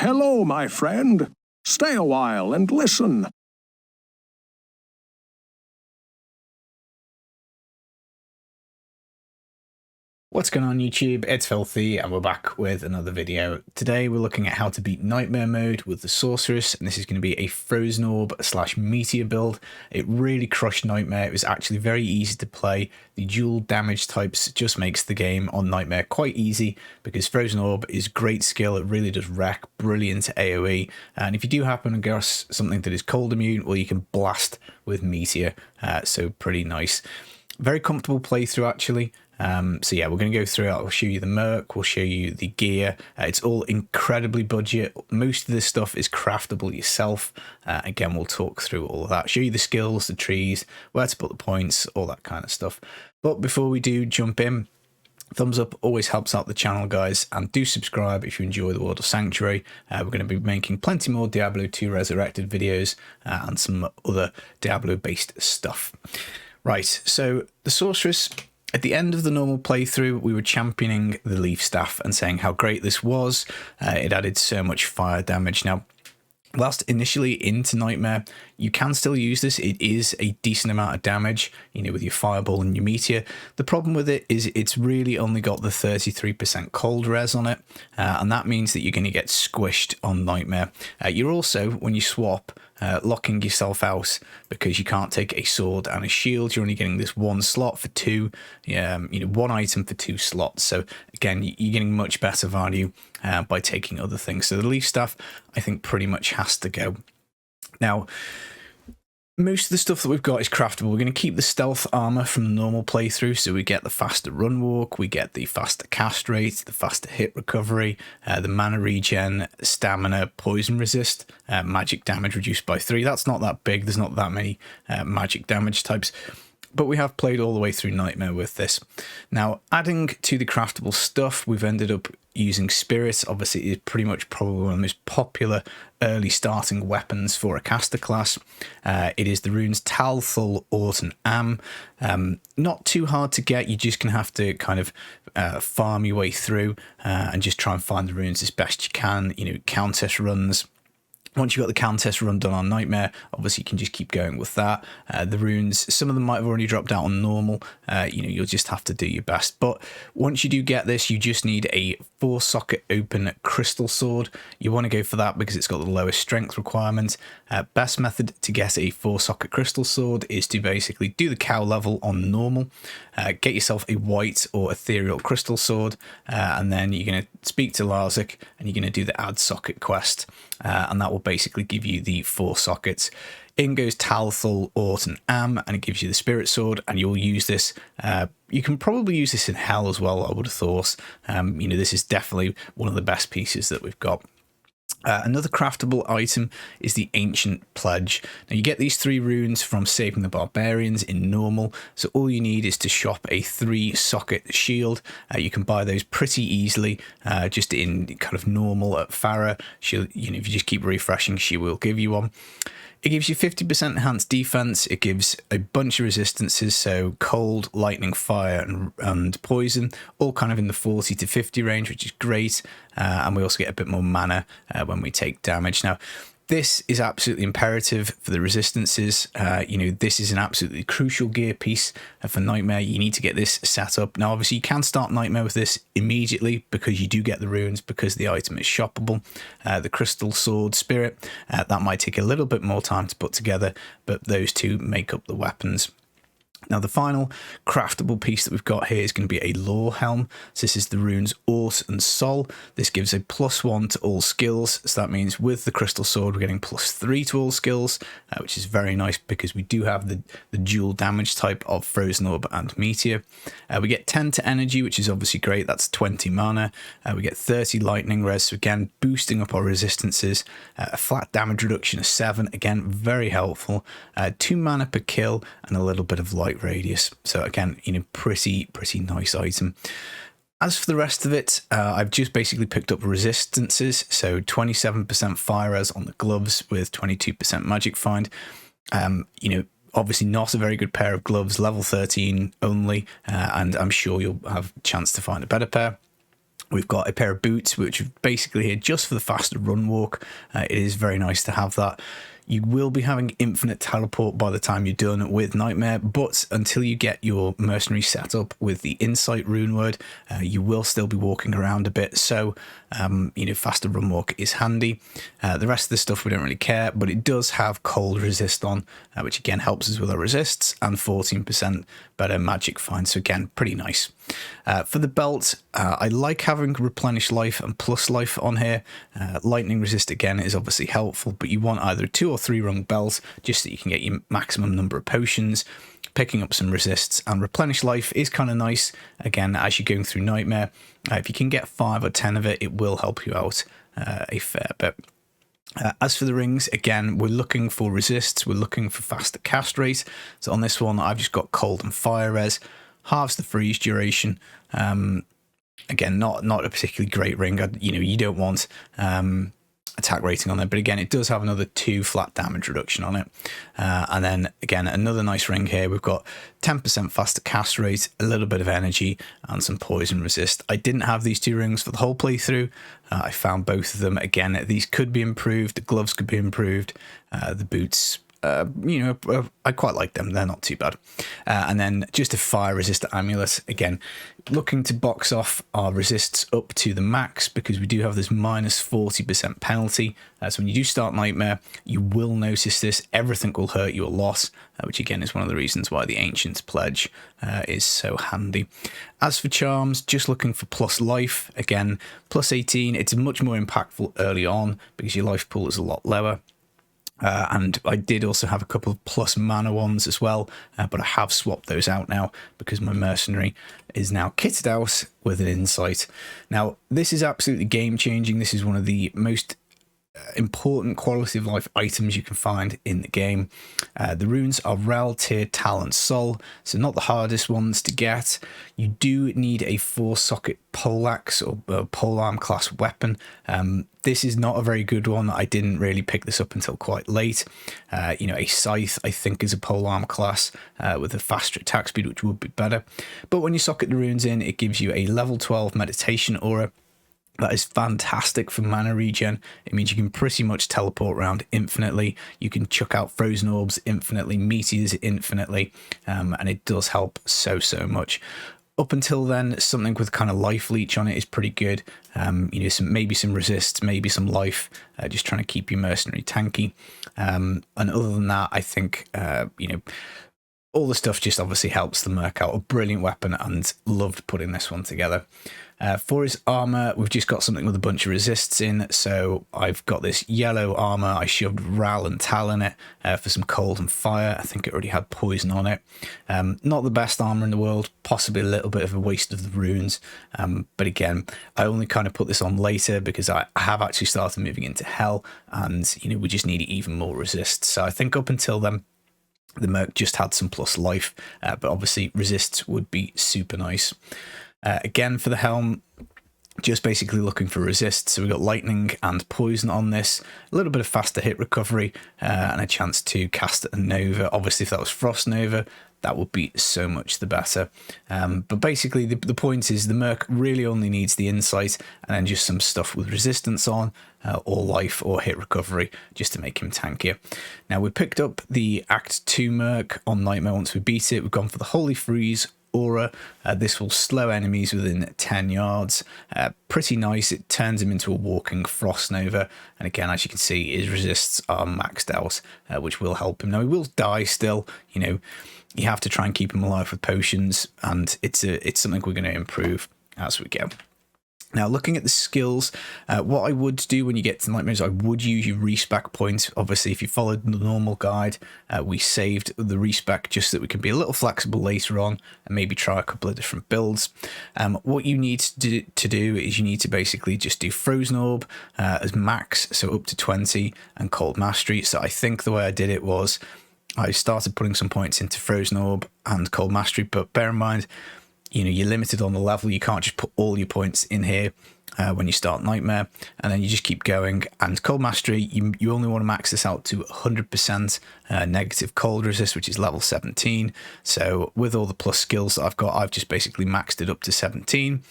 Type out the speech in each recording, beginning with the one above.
Hello, my friend. Stay a while and listen. What's going on YouTube? It's Filthy and we're back with another video. Today we're looking at how to beat Nightmare mode with the Sorceress, and this is going to be a Frozen Orb / Meteor build. It really crushed Nightmare. It was actually very easy to play. The dual damage types just makes the game on Nightmare quite easy because Frozen Orb is great skill. It really does wreck, brilliant AoE, and if you do happen to guess something that is cold immune, well, you can blast with Meteor, so pretty nice. Very comfortable playthrough actually. So yeah, we're going to go through it. I'll show you the merc, we'll show you the gear. It's all incredibly budget. Most of this stuff is craftable yourself. Again, we'll talk through all of that, show you the skills, the trees, where to put the points, all that kind of stuff. But before we do jump in, thumbs up always helps out the channel, guys, and do subscribe if you enjoy the world of Sanctuary. We're going to be making plenty more Diablo II Resurrected videos and some other Diablo based stuff. Right, so the Sorceress. At the end of the normal playthrough, we were championing the Leaf Staff and saying how great this was. It added so much fire damage. Now, whilst initially into Nightmare, you can still use this. It is a decent amount of damage, you know, with your Fireball and your Meteor. The problem with it is it's really only got the 33% cold res on it, and that means that you're going to get squished on Nightmare. You're also, when you swap, locking yourself out because you can't take a sword and a shield. You're only getting this one slot for two, one item for two slots. So again, you're getting much better value by taking other things. So the Leaf Staff, I think, pretty much has to go. Now, most of the stuff that we've got is craftable. We're going to keep the stealth armor from the normal playthrough, so we get the faster run walk, we get the faster cast rate, the faster hit recovery, the mana regen, stamina, poison resist, magic damage reduced by 3. That's not that big. There's not that many magic damage types. But we have played all the way through Nightmare with this. Now, adding to the craftable stuff, we've ended up using Spirits. Obviously, it is pretty much probably one of the most popular early starting weapons for a caster class. It is the runes Tal, Thul, Ort, and Am. Not too hard to get. You're just going to have to kind of farm your way through and just try and find the runes as best you can. You know, Countess runs. Once you've got the Countess run done on Nightmare, obviously you can just keep going with that. The runes, some of them might have already dropped out on normal. You'll just have to do your best. But once you do get this, you just need a 4-socket open crystal sword. You want to go for that because it's got the lowest strength requirement. Best method to get a 4-socket crystal sword is to basically do the cow level on normal. Get yourself a white or ethereal crystal sword, and then you're going to speak to Larzik and you're going to do the add socket quest, and that will basically give you the 4 sockets. In goes Tal, Thul, Ort, and Am, and it gives you the Spirit Sword, and you'll use this. You can probably use this in Hell as well, I would have thought. This is definitely one of the best pieces that we've got. Another craftable item is the Ancient Pledge. Now, you get these 3 runes from Saving the Barbarians in normal, so all you need is to shop a 3-socket shield. You can buy those pretty easily, just in kind of normal at Farah. If you just keep refreshing, she will give you one. It gives you 50% enhanced defense. It gives a bunch of resistances, so cold, lightning, fire, and poison, all kind of in the 40 to 50 range, which is great. And we also get a bit more mana when we take damage. Now, this is absolutely imperative for the resistances. This is an absolutely crucial gear piece for Nightmare. You need to get this set up. Now, obviously, you can start Nightmare with this immediately because you do get the runes, because the item is shoppable. The Crystal Sword Spirit, that might take a little bit more time to put together, but those two make up the weapons. Now, the final craftable piece that we've got here is going to be a Lore Helm. So this is the runes Ort and Sol. This gives a +1 to all skills. So that means with the Crystal Sword, we're getting +3 to all skills, which is very nice because we do have the dual damage type of Frozen Orb and Meteor. We get 10 to energy, which is obviously great. That's 20 mana. We get 30 lightning res, so again, boosting up our resistances. A flat damage reduction of 7, again, very helpful. 2 mana per kill and a little bit of light radius. So again, pretty nice item. As for the rest of it, I've just basically picked up resistances. So 27% fire res on the gloves with 22% magic find. Obviously not a very good pair of gloves, level 13 only, and I'm sure you'll have a chance to find a better pair. We've got a pair of boots, which are basically here just for the faster run walk. It is very nice to have that. You will be having infinite teleport by the time you're done with Nightmare, but until you get your mercenary set up with the Insight rune word, you will still be walking around a bit. So, faster run walk is handy. The rest of the stuff we don't really care, but it does have cold resist on, which again helps us with our resists, and 14% better magic find. So again, pretty nice. For the belt, I like having replenish life and plus life on here. Lightning resist again is obviously helpful, but you want either a 2 or 3 rung belt just so you can get your maximum number of potions. Picking up some resists and replenish life is kind of nice. Again, as you're going through Nightmare, if you can get 5 or 10 of it, it will help you out a fair bit. As for the rings, again, we're looking for resists. We're looking for faster cast rate. So on this one, I've just got cold and fire res. Halves the freeze duration. Again, not a particularly great ring. You don't want attack rating on there, but again, it does have another 2 flat damage reduction on it. And then again, another nice ring here. We've got 10% faster cast rate, a little bit of energy, and some poison resist. I didn't have these 2 rings for the whole playthrough. I found both of them. Again, these could be improved. The gloves could be improved. The boots, I quite like them. They're not too bad. And then just a fire resist amulet. Again, looking to box off our resists up to the max because we do have this minus 40% penalty. So when you do start Nightmare, you will notice this. Everything will hurt you a lot, which again is one of the reasons why the Ancient's Pledge is so handy. As for charms, just looking for plus life. Again, plus 18. It's much more impactful early on because your life pool is a lot lower. And I did also have a couple of plus mana ones as well, but I have swapped those out now because my mercenary is now kitted out with an insight. Now, this is absolutely game changing. This is one of the most important quality of life items you can find in the game. The runes are Rel, Tyr, Tal and Sol, so not the hardest ones to get. You do need a 4-socket poleaxe or polearm class weapon. This is not a very good one. I didn't really pick this up until quite late. A scythe I think is a polearm class with a faster attack speed, which would be better. But when you socket the runes in, it gives you a level 12 meditation aura. That is fantastic for mana regen. It means you can pretty much teleport around infinitely. You can chuck out frozen orbs infinitely, meteors infinitely, and it does help so much. Up until then, something with kind of life leech on it is pretty good. Maybe some resists, maybe some life, just trying to keep your mercenary tanky. And other than that, I think, all the stuff just obviously helps the Merc out. A brilliant weapon, and loved putting this one together. For his armor, we've just got something with a bunch of resists in. So I've got this yellow armor. I shoved Ral and Tal in it for some cold and fire. I think it already had poison on it. Not the best armor in the world, possibly a little bit of a waste of the runes. But again, I only kind of put this on later because I have actually started moving into Hell, and we just need even more resist. So I think up until then, the Merc just had some plus life, but obviously resists would be super nice. Again, for the Helm, just basically looking for resists. So we've got lightning and poison on this, a little bit of faster hit recovery, and a chance to cast a Nova. Obviously, if that was Frost Nova, that would be so much the better. But basically, the point is the Merc really only needs the insight and then just some stuff with resistance on, or life or hit recovery, just to make him tankier. Now, we picked up the Act 2 Merc on Nightmare once we beat it. We've gone for the Holy Freeze aura. This will slow enemies within 10 yards. Pretty nice. It turns him into a walking Frost Nova, and again, as you can see, his resists are maxed out, which will help him. Now, he will die still. You have to try and keep him alive with potions, and it's something we're going to improve as we go. Now, looking at the skills, what I would do when you get to Nightmare is I would use your respec points. Obviously, if you followed the normal guide, we saved the respec just so that we can be a little flexible later on and maybe try a couple of different builds. What you need to do is you need to basically just do Frozen Orb as max, so up to 20, and Cold Mastery. So I think the way I did it was I started putting some points into Frozen Orb and Cold Mastery, but bear in mind, you're limited on the level. You can't just put all your points in here. when you start Nightmare, and then you just keep going. And Cold Mastery, you only want to max this out to 100% negative cold resist, which is level 17. So with all the plus skills that I've got, I've just basically maxed it up to 17.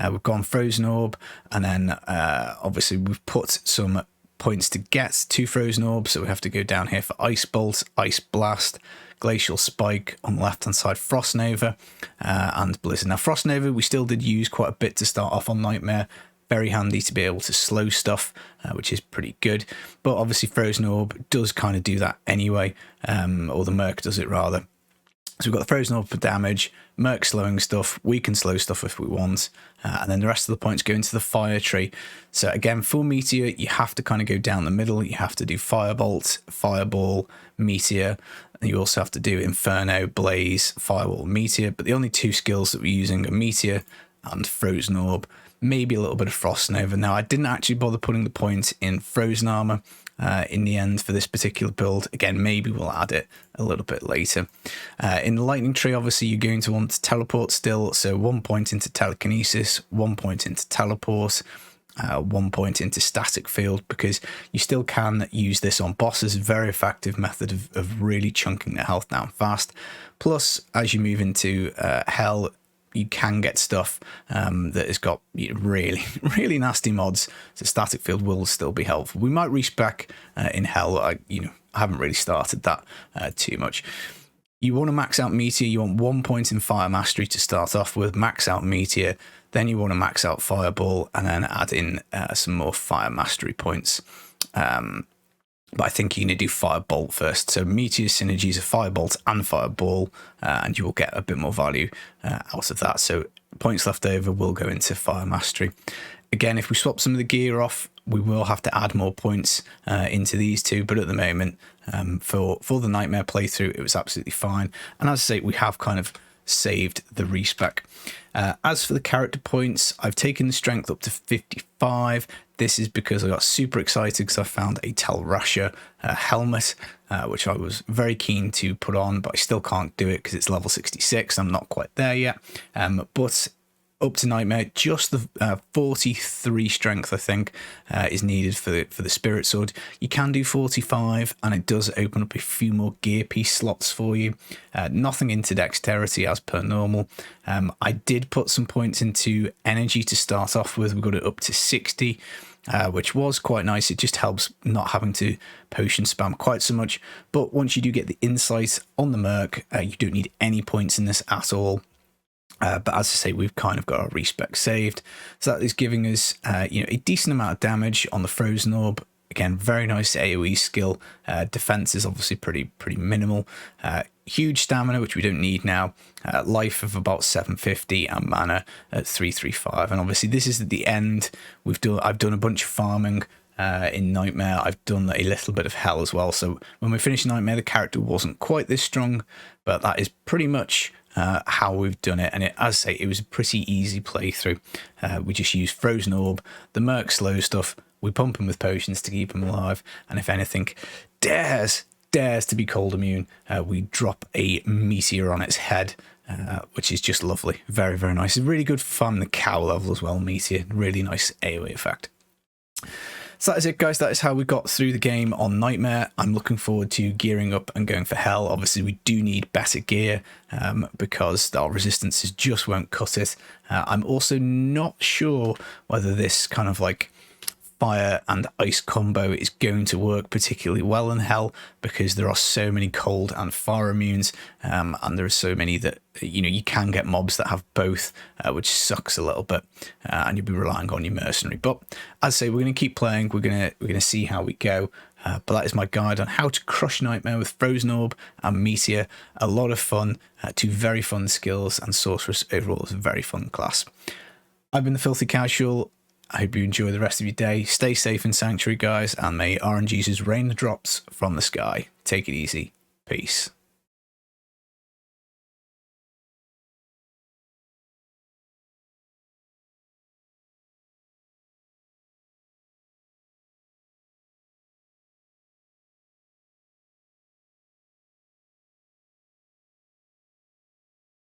We've gone Frozen Orb, and then obviously we've put some points to get to Frozen Orb, so we have to go down here for Ice Bolt, Ice Blast, Glacial Spike on the left hand side, Frost Nova, and Blizzard. Now Frost Nova we still did use quite a bit to start off on Nightmare. Very handy to be able to slow stuff, which is pretty good. But obviously Frozen Orb does kind of do that anyway, or the Merc does it rather. So we've got the Frozen Orb for damage, Merc slowing stuff, we can slow stuff if we want, and then the rest of the points go into the Fire Tree. So again, for Meteor, you have to kind of go down the middle. You have to do Firebolt, Fireball, Meteor, and you also have to do Inferno, Blaze, Firewall, Meteor. But the only two skills that we're using are Meteor and Frozen Orb, maybe a little bit of Frost Nova. Now, I didn't actually bother putting the point in Frozen Armor in the end for this particular build. Again, maybe we'll add it a little bit later. In the Lightning Tree, obviously, you're going to want to teleport still. So 1 point into Telekinesis, 1 point into Teleport, 1 point into Static Field, because you still can use this on bosses. Very effective method of really chunking their health down fast. Plus, as you move into Hell, you can get stuff that has got really, really nasty mods. So Static Field will still be helpful. We might respec in Hell. I haven't really started that too much. You want to max out Meteor. You want 1 point in Fire Mastery to start off with. Max out Meteor. Then you want to max out Fireball and then add in some more Fire Mastery points. But I think you're going to do Firebolt first. So Meteor synergies are Firebolt and Fireball, and you will get a bit more value out of that. So points left over will go into Fire Mastery. Again, if we swap some of the gear off, we will have to add more points into these two. But at the moment, for the Nightmare playthrough, it was absolutely fine. And as I say, we have kind of saved the respec. As for the character points, I've taken the strength up to 55. This is because I got super excited because I found a Telrasha helmet, which I was very keen to put on, but I still can't do it because it's level 66. I'm not quite there yet. But up to Nightmare, just the 43 strength, I think, is needed for the Spirit Sword. You can do 45, and it does open up a few more gear piece slots for you. Nothing into Dexterity as per normal. I did put some points into Energy to start off with. We got it up to 60. Which was quite nice. It just helps not having to potion spam quite so much. But once you do get the insight on the Merc, you don't need any points in this at all. But as I say, we've kind of got our respec saved. So that is giving us a decent amount of damage on the Frozen Orb. Again, very nice AoE skill. Defense is obviously pretty minimal. Huge stamina, which we don't need now. Life of about 750 and mana at 335. And obviously this is at the end. I've done a bunch of farming in Nightmare. I've done a little bit of Hell as well. So when we finished Nightmare, the character wasn't quite this strong, but that is pretty much how we've done it. And as I say, it was a pretty easy playthrough. We just used Frozen Orb, the Merc slow stuff. We pump him with potions to keep him alive. And if anything dares to be cold immune, we drop a Meteor on its head, which is just lovely. Very, very nice. It's really good for farming the cow level as well, Meteor. Really nice AoE effect. So that is it, guys. That is how we got through the game on Nightmare. I'm looking forward to gearing up and going for Hell. Obviously, we do need better gear because our resistances just won't cut it. I'm also not sure whether this kind of like fire and ice combo is going to work particularly well in Hell, because there are so many cold and fire immunes, and there are so many that you can get mobs that have both, which sucks a little bit, and you'll be relying on your mercenary. But as I say, we're going to keep playing. We're going to see how we go. But that is my guide on how to crush Nightmare with Frozen Orb and Meteor. A lot of fun, two very fun skills, and Sorceress overall is a very fun class. I've been the Filthy Casual. I hope you enjoy the rest of your day. Stay safe in Sanctuary, guys, and may RNGesus rain the drops from the sky. Take it easy. Peace.